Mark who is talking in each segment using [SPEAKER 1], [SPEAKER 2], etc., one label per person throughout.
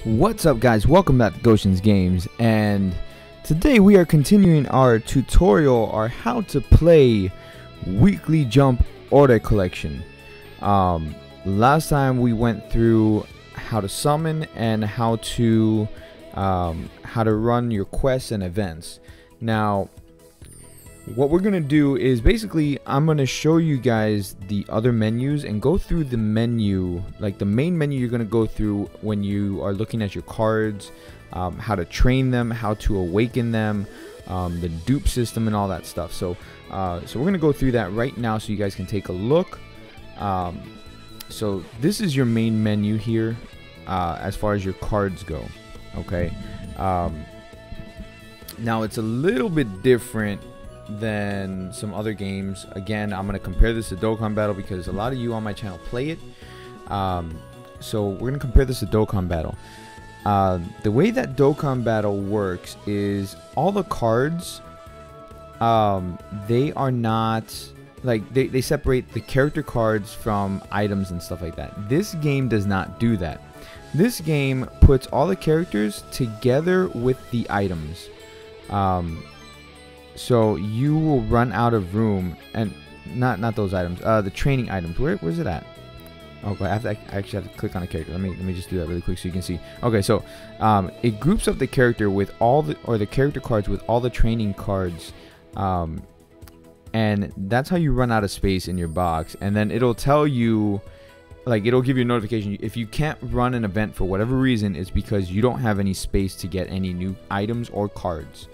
[SPEAKER 1] What's up, guys? Welcome back to Goshen's Games, and today we are continuing our tutorial on how to play Weekly Jump Order Collection. Last time we went through how to summon and how to run your quests and events. Now, what we're gonna do is basically I'm gonna show you guys the other menus and go through the menu, like the main menu you're gonna go through when you are looking at your cards, how to train them, how to awaken them, the dupe system and all that stuff. So we're gonna go through that right now so you guys can take a look. So this is your main menu here, as far as your cards go. Okay, now it's a little bit different than some other games. Again, I'm going to compare this to Dokkan Battle because a lot of you on my channel play it. So we're going to compare this to Dokkan Battle. The way that Dokkan Battle works is all the cards, they are not like they separate the character cards from items and stuff like that. This game does not do that. This game puts all the characters together with the items. So you will run out of room, and not those items, the training items. Where's it at? Okay, I actually have to click on the character. Let me just do that really quick so you can see. Okay, so it groups up the character with all the character cards with all the training cards, and that's how you run out of space in your box. And then it'll tell you, like, it'll give you a notification if you can't run an event for whatever reason. It's because you don't have any space to get any new items or cards.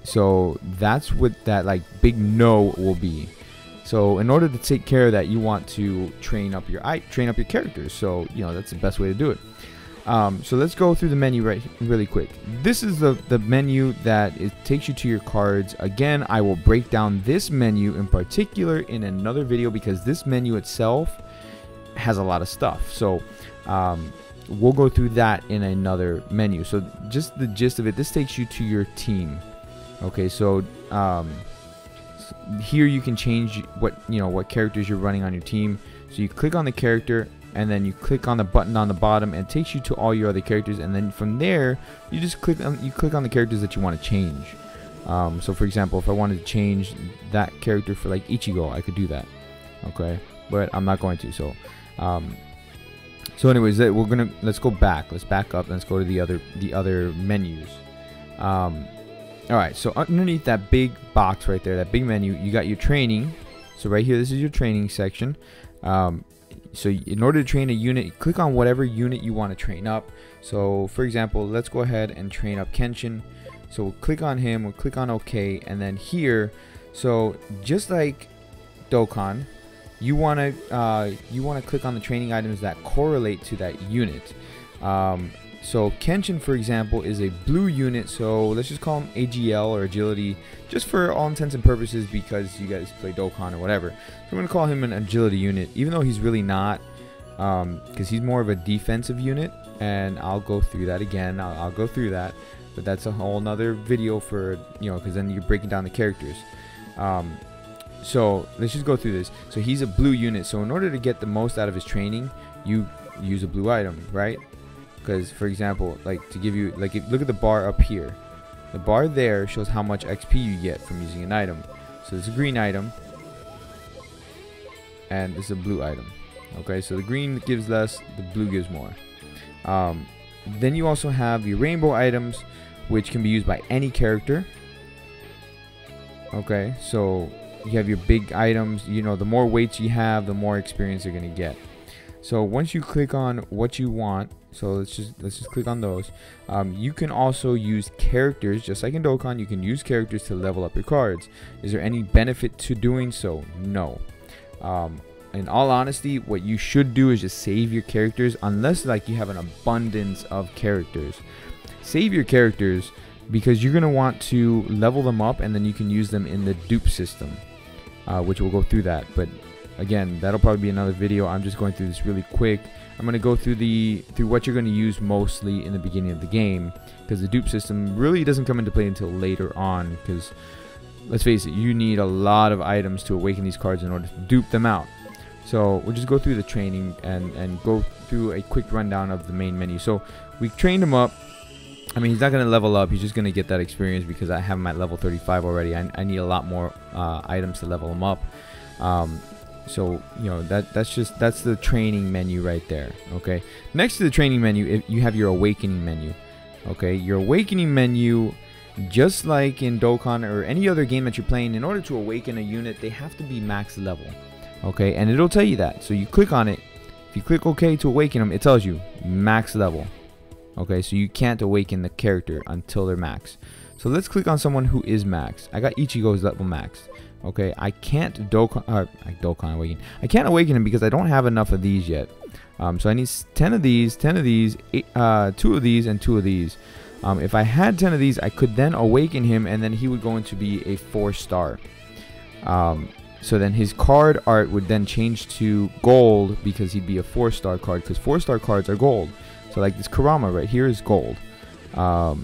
[SPEAKER 1] So that's what that like big no will be. So in order to take care of that, you want to train up your characters. So that's the best way to do it. So let's go through the menu really quick. This is the menu that it takes you to your cards. Again, I will break down this menu in particular in another video because this menu itself has a lot of stuff. So we'll go through that in another menu. So just the gist of it, this takes you to your team. Okay, so here you can change what characters you're running on your team. So you click on the character and then you click on the button on the bottom and it takes you to all your other characters, and then from there you just click on the characters that you want to change. So for example, if I wanted to change that character for like Ichigo, I could do that. Okay, but I'm not going to. So anyways, let's go back. Let's back up. Let's go to the other menus. Alright, so underneath that big box right there, that big menu, you got your training. So right here, this is your training section. So in order to train a unit, click on whatever unit you want to train up. So for example, let's go ahead and train up Kenshin. So we'll click on him, we'll click on OK, and then here, so just like Dokkan, you want to click on the training items that correlate to that unit. So Kenshin, for example, is a blue unit, so let's just call him AGL or Agility, just for all intents and purposes because you guys play Dokkan or whatever. So I'm going to call him an Agility unit, even though he's really not, because he's more of a defensive unit, and I'll go through that again. I'll go through that, but that's a whole nother video for, because then you're breaking down the characters. So let's just go through this. So he's a blue unit, so in order to get the most out of his training, you use a blue item, right? Because, for example, like to give you, like, look at the bar up here. The bar there shows how much XP you get from using an item. So this is a green item, and this is a blue item. Okay, so the green gives less, the blue gives more. Then you also have your rainbow items, which can be used by any character. Okay, so you have your big items. The more weights you have, the more experience you're gonna get. So once you click on what you want, so let's just click on those. You can also use characters, just like in Dokkan. You can use characters to level up your cards. Is there any benefit to doing so? No. In all honesty, what you should do is just save your characters, unless like you have an abundance of characters. Save your characters because you're gonna want to level them up, and then you can use them in the dupe system, which we'll go through that. But again, that'll probably be another video. I'm just going through this really quick. I'm going to go through what you're going to use mostly in the beginning of the game, because the dupe system really doesn't come into play until later on, because let's face it, you need a lot of items to awaken these cards in order to dupe them out. So we'll just go through the training and go through a quick rundown of the main menu. So we trained him up. I mean, he's not going to level up. He's just going to get that experience because I have him at level 35 already. I need a lot more items to level him up. So, you know, that's the training menu right there. Okay. Next to the training menu, you have your awakening menu. Okay. Your awakening menu, just like in Dokkan or any other game that you're playing, in order to awaken a unit, they have to be max level. Okay. And it'll tell you that. So you click on it. If you click OK to awaken them, it tells you max level. Okay, so you can't awaken the character until they're max. So let's click on someone who is max. I got Ichigo's level max. Okay, I can't Dokkan awaken. I can't awaken him because I don't have enough of these yet. So I need 10 of these, 10 of these, 2 of these, and 2 of these. If I had 10 of these, I could then awaken him, and then he would go into be a 4-star. So then his card art would then change to gold because he'd be a 4-star card, because 4-star cards are gold. So like this Kurama right here is gold. Let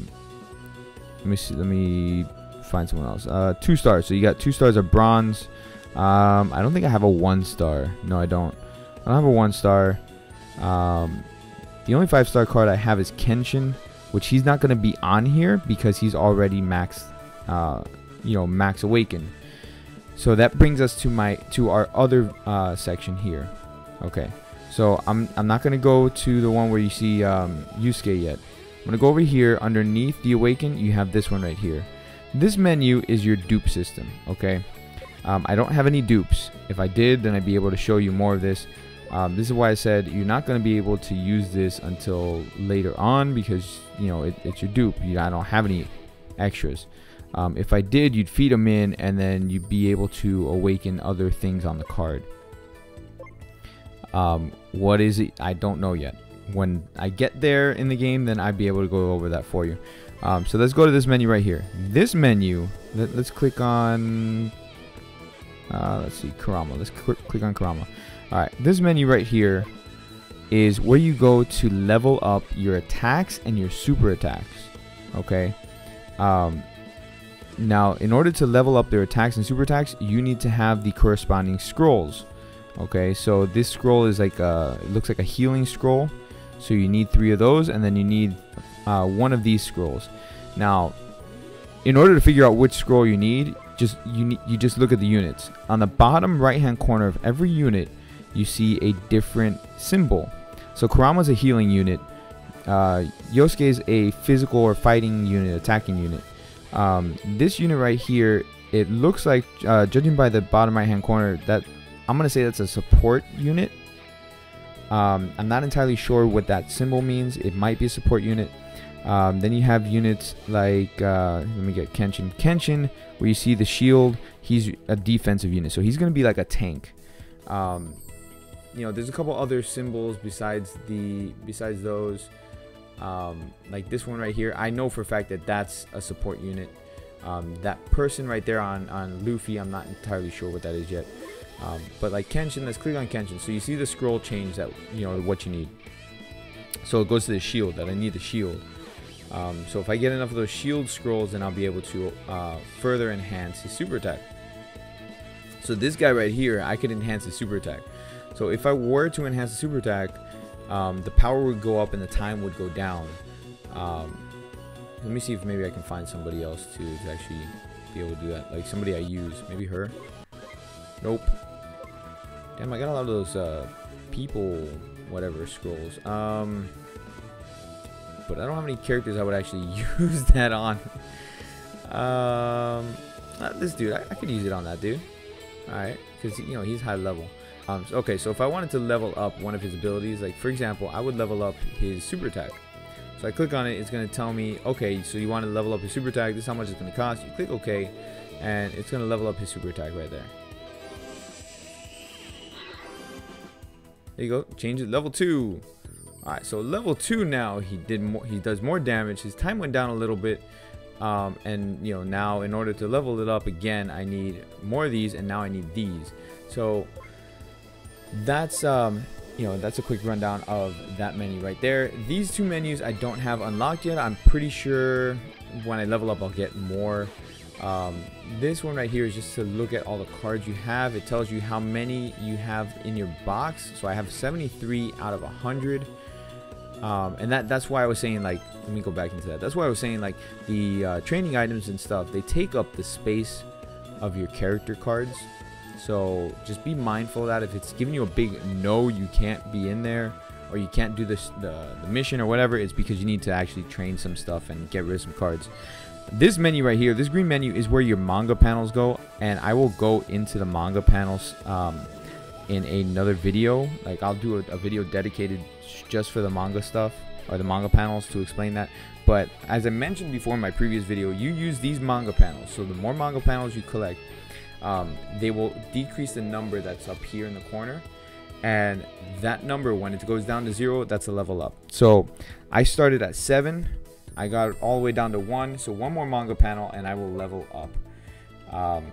[SPEAKER 1] me see. Let me find someone else. 2 stars. So you got 2 stars of bronze. I don't think I have a 1-star. No, I don't. I don't have a 1-star. The only 5-star card I have is Kenshin, which he's not going to be on here because he's already max, max awakened. So that brings us to our other section here. Okay. So I'm not going to go to the one where you see Yusuke yet. I'm going to go over here. Underneath the Awaken, you have this one right here. This menu is your dupe system, okay? I don't have any dupes. If I did, then I'd be able to show you more of this. This is why I said you're not going to be able to use this until later on because, you know, it's your dupe. I don't have any extras. If I did, you'd feed them in and then you'd be able to awaken other things on the card. What is it? I don't know yet. When I get there in the game, then I'd be able to go over that for you. So let's go to this menu right here. This menu, let's click on, let's see, Kurama. Let's click on Kurama. All right, this menu right here is where you go to level up your attacks and your super attacks. Okay. Now, in order to level up their attacks and super attacks, you need to have the corresponding scrolls. Okay, so this scroll is like it looks like a healing scroll. So you need 3 of those, and then you need 1 of these scrolls. Now, in order to figure out which scroll you need, you just look at the units. On the bottom right-hand corner of every unit, you see a different symbol. So Kurama's a healing unit. Yosuke is a physical or fighting unit, attacking unit. This unit right here, it looks like, judging by the bottom right-hand corner, that I'm going to say that's a support unit. I'm not entirely sure what that symbol means. It might be a support unit. Then you have units like, let me get Kenshin. Kenshin, where you see the shield, he's a defensive unit. So he's going to be like a tank. There's a couple other symbols besides those. Like this one right here. I know for a fact that that's a support unit. That person right there on Luffy, I'm not entirely sure what that is yet. But like Kenshin, let's click on Kenshin. So you see the scroll change that, what you need. So it goes to the shield, that I need the shield. So if I get enough of those shield scrolls, then I'll be able to further enhance his super attack. So this guy right here, I could enhance his super attack. So if I were to enhance the super attack, the power would go up and the time would go down. Let me see if maybe I can find somebody else to actually be able to do that. Like somebody I use, maybe her. Nope. Damn, I got a lot of those people, whatever, scrolls. But I don't have any characters I would actually use that on. This dude, I could use it on that dude. Alright, because, he's high level. Okay, so if I wanted to level up one of his abilities, like, for example, I would level up his super attack. So I click on it, it's going to tell me, okay, so you want to level up his super attack, this is how much it's going to cost. You click OK, and it's going to level up his super attack right there. There you go. Change it. Level 2. Alright, so level 2 now, he does more damage. His time went down a little bit. And now in order to level it up again, I need more of these, and now I need these. So that's that's a quick rundown of that menu right there. These 2 menus I don't have unlocked yet. I'm pretty sure when I level up I'll get more. This one right here is just to look at all the cards you have. It tells you how many you have in your box. So I have 73 out of 100. And that's why I was saying, like, let me go back into that. That's why I was saying, like, the training items and stuff, they take up the space of your character cards. So just be mindful of that. If it's giving you a big no, you can't be in there, or you can't do this the mission or whatever, it's because you need to actually train some stuff and get rid of some cards. This menu right here, this green menu, is where your manga panels go, and I will go into the manga panels in another video. Like, I'll do a video dedicated just for the manga stuff, or the manga panels, to explain that. But as I mentioned before in my previous video, you use these manga panels. So the more manga panels you collect, they will decrease the number that's up here in the corner, and that number, when it goes down to 0, that's a level up. So I started at 7, I got it all the way down to 1, so 1 more manga panel and I will level up.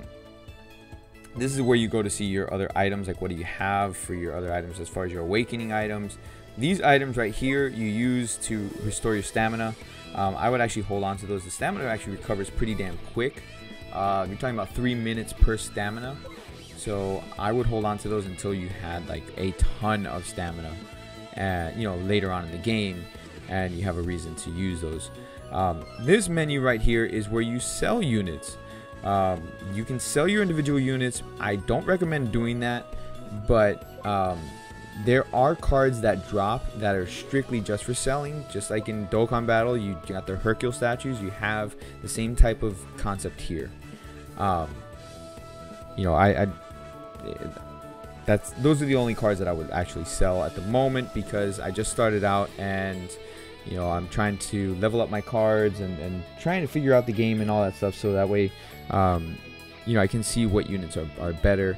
[SPEAKER 1] This is where you go to see your other items, like what do you have for your other items as far as your awakening items. These items right here you use to restore your stamina. I would actually hold on to those. The stamina actually recovers pretty damn quick. You're talking about 3 minutes per stamina. So I would hold on to those until you had like a ton of stamina, and you know, later on in the game, and you have a reason to use those. This menu right here is where you sell units. You can sell your individual units. I don't recommend doing that, but there are cards that drop that are strictly just for selling. Just like in Dokkan Battle, you got the Hercule statues. You have the same type of concept here. You know, those are the only cards that I would actually sell at the moment, because I just started out, and you know, I'm trying to level up my cards and trying to figure out the game and all that stuff, so that way you know, I can see what units are better.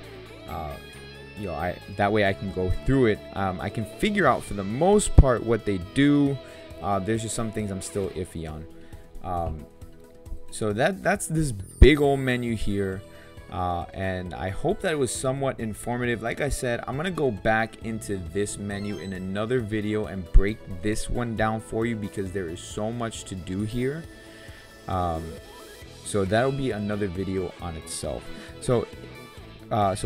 [SPEAKER 1] You know, that way I can go through it. I can figure out for the most part what they do. There's just some things I'm still iffy on. So that's this big old menu here. And I hope that it was somewhat informative. Like I said, I'm gonna go back into this menu in another video and break this one down for you, because there is so much to do here. So that'll be another video on itself. So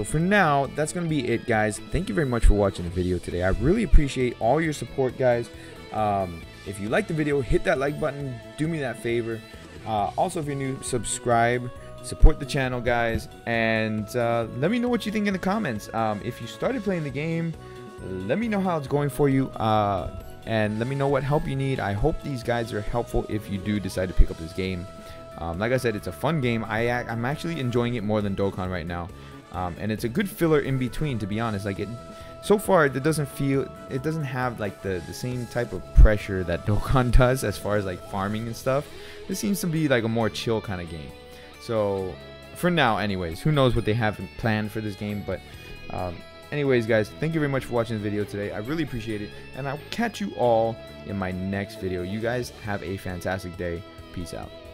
[SPEAKER 1] for now, that's gonna be it, guys. Thank you very much for watching the video today. I really appreciate all your support, guys. If you liked the video, hit that like button, do me that favor. Also, if you're new, subscribe. Support the channel, guys, and let me know what you think in the comments. If you started playing the game, let me know how it's going for you, and let me know what help you need. I hope these guides are helpful if you do decide to pick up this game. Like I said, it's a fun game. I'm actually enjoying it more than Dokkan right now, and it's a good filler in between, to be honest. Like, so far, it doesn't have like the same type of pressure that Dokkan does as far as like farming and stuff. This seems to be like a more chill kind of game. So for now, anyways, who knows what they have planned for this game. But anyways, guys, thank you very much for watching the video today. I really appreciate it, and I'll catch you all in my next video. You guys have a fantastic day. Peace out.